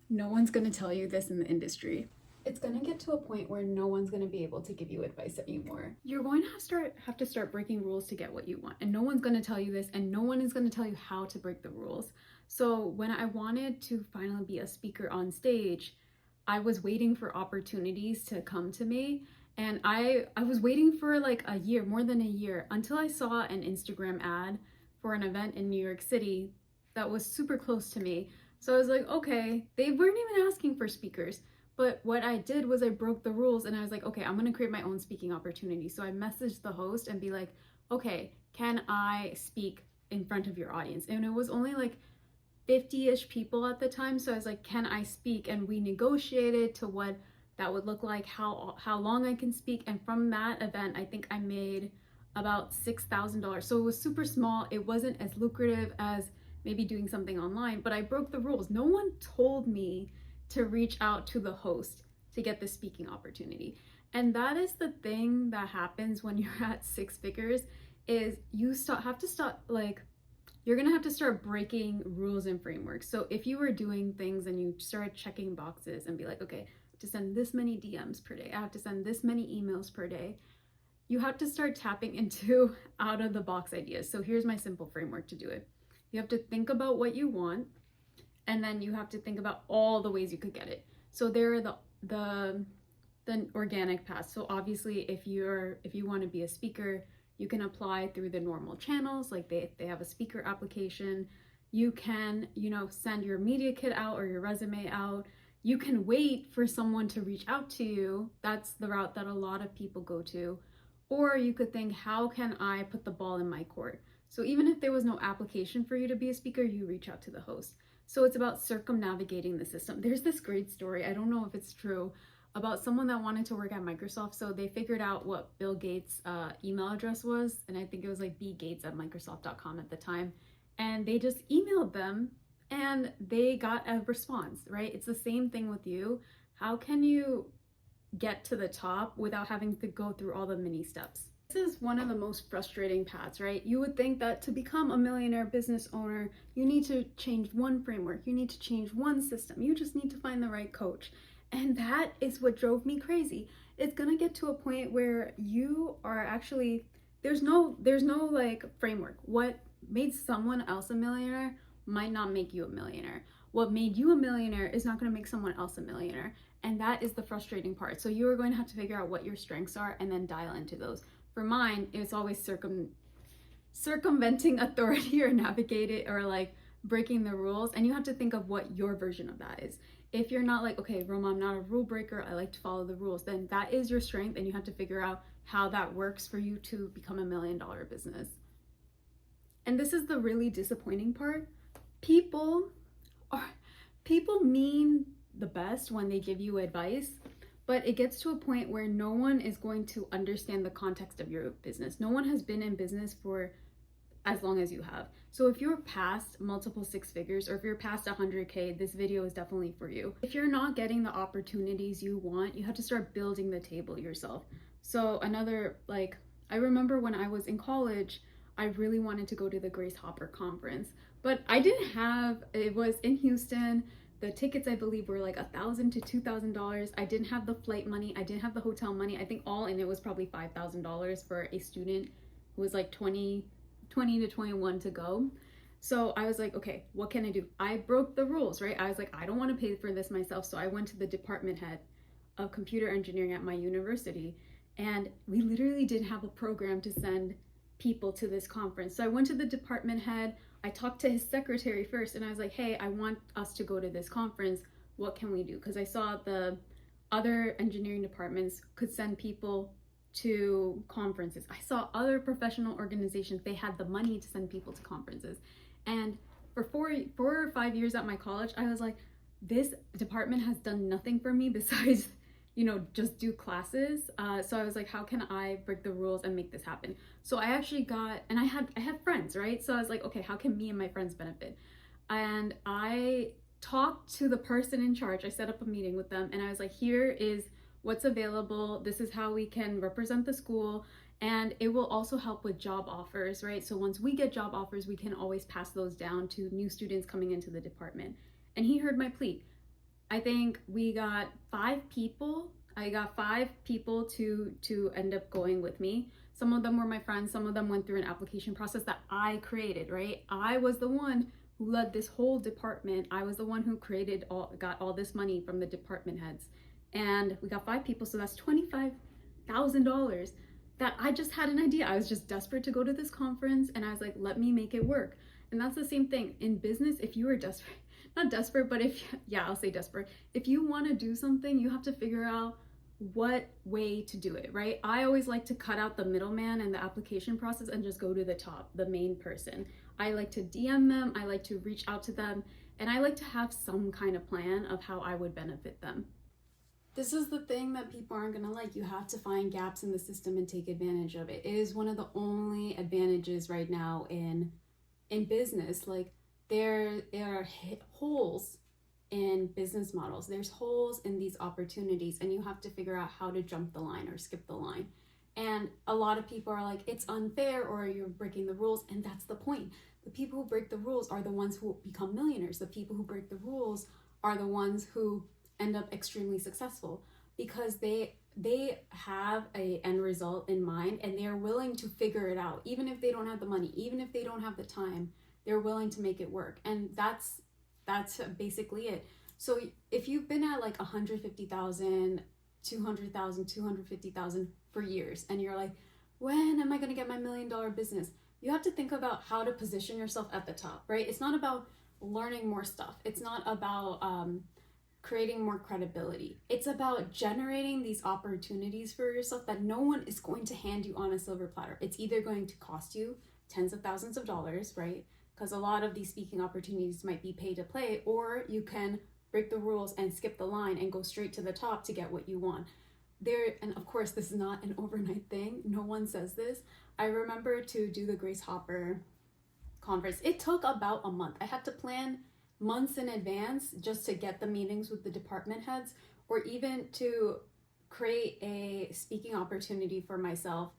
No one's going to tell you this in the industry. It's going to get to a point where no one's going to be able to give you advice anymore. You're going to have to start breaking rules to get what you want. And no one's going to tell you this, and no one is going to tell you how to break the rules. So when I wanted to finally be a speaker on stage, I was waiting for opportunities to come to me. And I was waiting for like a year, more than a year, until I saw an Instagram ad for an event in New York City that was super close to me. So I was like, okay, they weren't even asking for speakers. But what I did was I broke the rules and I was like, okay, I'm going to create my own speaking opportunity. So I messaged the host and be like, okay, can I speak in front of your audience? And it was only like 50-ish people at the time. So I was like, can I speak? And we negotiated to what that would look like, how long I can speak. And from that event, I think I made about $6,000. So it was super small. It wasn't as lucrative as maybe doing something online, but I broke the rules. No one told me to reach out to the host to get the speaking opportunity. And that is the thing that happens when you're at six figures, is you have to start, like, you're gonna have to start breaking rules and frameworks. So if you were doing things and you started checking boxes and be like, okay, I have to send this many DMs per day, I have to send this many emails per day, you have to start tapping into out of the box ideas. So here's my simple framework to do it. You have to think about what you want, and then you have to think about all the ways you could get it. So there are the organic paths. So obviously if you want to be a speaker, you can apply through the normal channels, like they have a speaker application. You can, send your media kit out or your resume out. You can wait for someone to reach out to you. That's the route that a lot of people go to. Or you could think, how can I put the ball in my court? So even if there was no application for you to be a speaker, you reach out to the host. So it's about circumnavigating the system. There's this great story, I don't know if it's true, about someone that wanted to work at Microsoft. So they figured out what Bill Gates' email address was, and I think it was like bgates@microsoft.com at the time. And they just emailed them and they got a response, right? It's the same thing with you. How can you get to the top without having to go through all the mini steps? This is one of the most frustrating paths, right? You would think that to become a millionaire business owner, you need to change one framework, you need to change one system, you just need to find the right coach. And that is what drove me crazy. It's gonna get to a point where you are actually, there's no like framework. What made someone else a millionaire might not make you a millionaire. What made you a millionaire is not gonna make someone else a millionaire. And that is the frustrating part. So you are going to have to figure out what your strengths are and then dial into those. For mine, it's always circumventing authority or navigate it, or like breaking the rules. And you have to think of what your version of that is. If you're not like, okay, Roma, I'm not a rule breaker, I like to follow the rules, then that is your strength, and you have to figure out how that works for you to become $1 million business. And this is the really disappointing part. People mean the best when they give you advice, but it gets to a point where no one is going to understand the context of your business. No one has been in business for as long as you have. So if you're past multiple six figures, or if you're past 100K, this video is definitely for you. If you're not getting the opportunities you want, you have to start building the table yourself. So I remember when I was in college, I really wanted to go to the Grace Hopper conference, but I didn't have, it was in Houston. The tickets, I believe, were like $1,000 to $2,000. I didn't have the flight money. I didn't have the hotel money. I think all in it was probably $5,000 for a student who was like 20 to 21 to go. So I was like, okay, what can I do? I broke the rules, right? I was like, I don't want to pay for this myself. So I went to the department head of computer engineering at my university, and we literally didn't have a program to send people to this conference. So I went to the department head. I talked to his secretary first, and I was like, hey, I want us to go to this conference. What can we do? Because I saw the other engineering departments could send people to conferences. I saw other professional organizations, they had the money to send people to conferences. And for 4 or 5 years at my college, I was like, this department has done nothing for me besides, just do classes. So I was like, how can I break the rules and make this happen? So I actually got, and I had friends, right? So I was like, okay, how can me and my friends benefit? And I talked to the person in charge. I set up a meeting with them, and I was like, here is what's available. This is how we can represent the school, and it will also help with job offers, right? So once we get job offers, we can always pass those down to new students coming into the department. And he heard my plea. I think we got 5 people. I got 5 people to end up going with me. Some of them were my friends. Some of them went through an application process that I created, right? I was the one who led this whole department. I was the one who got all this money from the department heads. And we got 5 people, so that's $25,000 that I just had an idea. I was just desperate to go to this conference and I was like, let me make it work. And that's the same thing in business. If you are desperate, not desperate, but I'll say desperate. If you want to do something, you have to figure out what way to do it, right? I always like to cut out the middleman and the application process and just go to the top, the main person. I like to DM them, I like to reach out to them, and I like to have some kind of plan of how I would benefit them. This is the thing that people aren't gonna like. You have to find gaps in the system and take advantage of it. It is one of the only advantages right now in business. Like there are holes in business models. There's holes in these opportunities, and you have to figure out how to jump the line or skip the line. And a lot of people are like, it's unfair, or you're breaking the rules. And that's the point. The people who break the rules are the ones who become millionaires. The people who break the rules are the ones who end up extremely successful, because they have a end result in mind and they're willing to figure it out. Even if they don't have the money, even if they don't have the time, they're willing to make it work. And that's basically it. So if you've been at like 150,000, 200,000, 250,000 for years, and you're like, when am I going to get my $1 million business? You have to think about how to position yourself at the top, right? It's not about learning more stuff. It's not about creating more credibility. It's about generating these opportunities for yourself that no one is going to hand you on a silver platter. It's either going to cost you tens of thousands of dollars, right? Because a lot of these speaking opportunities might be pay to play, or you can break the rules and skip the line and go straight to the top to get what you want. And of course, this is not an overnight thing. No one says this. I remember to do the Grace Hopper conference, it took about a month. I had to plan months in advance just to get the meetings with the department heads, or even to create a speaking opportunity for myself.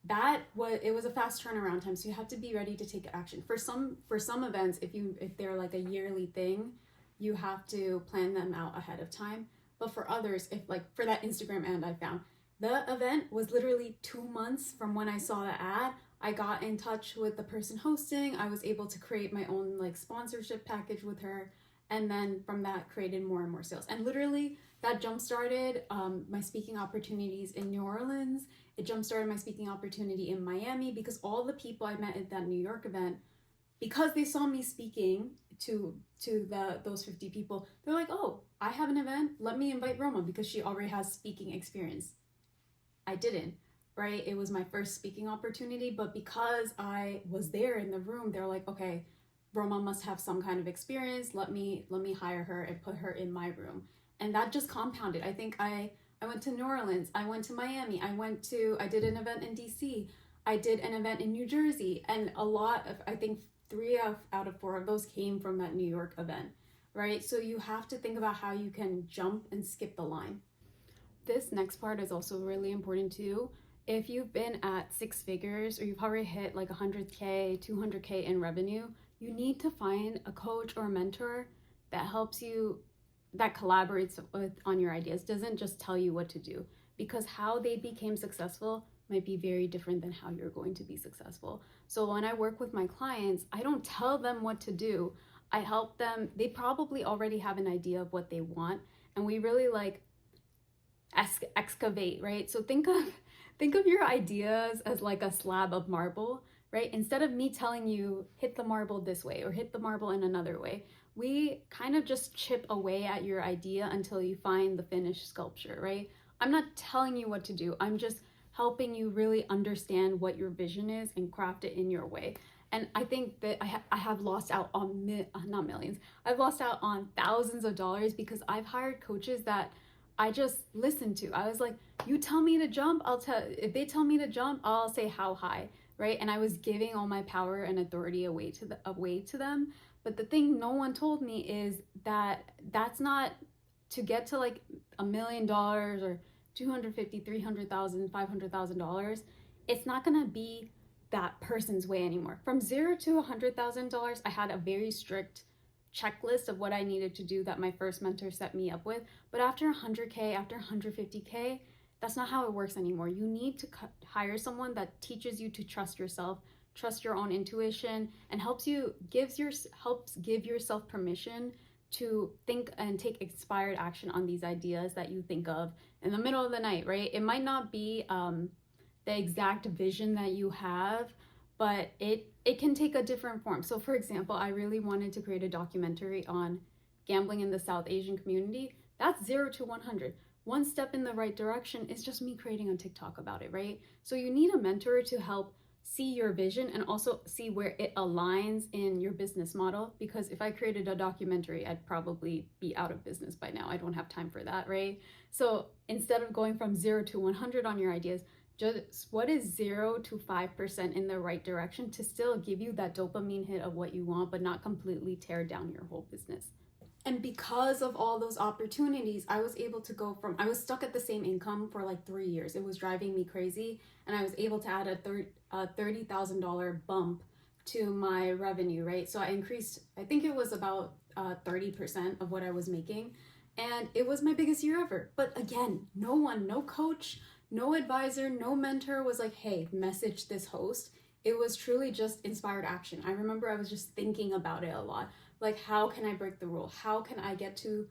It was a fast turnaround time, so you have to be ready to take action. For some events, if they're like a yearly thing, you have to plan them out ahead of time. But for others, if like for that Instagram ad I found, the event was literally 2 months from when I saw the ad. I got in touch with the person hosting. I was able to create my own like sponsorship package with her, and then from that created more and more sales. And literally that jump-started my speaking opportunities in New Orleans. It jump-started my speaking opportunity in Miami, because all the people I met at that New York event, because they saw me speaking to those 50 people, they're like, oh, I have an event, let me invite Roma because she already has speaking experience. I didn't, right? It was my first speaking opportunity, but because I was there in the room, they're like, okay, Roma must have some kind of experience. Let me hire her and put her in my room. And that just compounded. I think I went to New Orleans, I went to Miami, I did an event in DC, I did an event in New Jersey, and I think 3 out of 4 of those came from that New York event, right? So you have to think about how you can jump and skip the line. This next part is also really important too. If you've been at 6 figures, or you've already hit like 100K, 200K in revenue, you need to find a coach or a mentor that helps you, that collaborates on your ideas, doesn't just tell you what to do, because how they became successful might be very different than how you're going to be successful. So when I work with my clients, I don't tell them what to do. I help them. They probably already have an idea of what they want, and we really like excavate, right? So think of your ideas as like a slab of marble, right? Instead of me telling you hit the marble this way or hit the marble in another way, we kind of just chip away at your idea until you find the finished sculpture, right? I'm not telling you what to do. I'm just helping you really understand what your vision is and craft it in your way. And I think that I have lost out on not millions. I've lost out on thousands of dollars because I've hired coaches that I just listened to. I was like, you tell me to jump, if they tell me to jump, I'll say how high, right? And I was giving all my power and authority away to them. But the thing no one told me is that that's not to get to like $1 million or $250,000, $300,000, $500,000. It's not gonna be that person's way anymore. From $0 to $100,000, I had a very strict checklist of what I needed to do that my first mentor set me up with. But after 100K, after 150K, that's not how it works anymore. You need to hire someone that teaches you to trust yourself, trust your own intuition, and helps give yourself permission to think and take inspired action on these ideas that you think of in the middle of the night, right? It might not be the exact vision that you have, but it can take a different form. So for example, I really wanted to create a documentary on gambling in the South Asian community. That's 0 to 100. One step in the right direction is just me creating a TikTok about it, right? So you need a mentor to help see your vision and also see where it aligns in your business model. Because if I created a documentary, I'd probably be out of business by now. I don't have time for that, right? So instead of going from 0 to 100 on your ideas, just what is 0 to 5% in the right direction to still give you that dopamine hit of what you want, but not completely tear down your whole business. And because of all those opportunities, I was able to go from, I was stuck at the same income for like 3 years. It was driving me crazy. And I was able to add a $30,000 bump to my revenue, right? So I increased, I think it was about 30% of what I was making. And it was my biggest year ever. But again, no coach, no advisor, no mentor was like, hey, message this host. It was truly just inspired action. I remember I was just thinking about it a lot. Like, how can I break the rule? How can I get to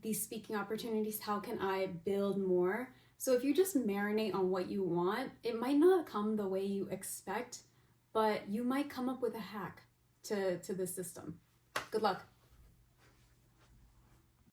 these speaking opportunities? How can I build more? So if you just marinate on what you want, it might not come the way you expect, but you might come up with a hack to the system. Good luck.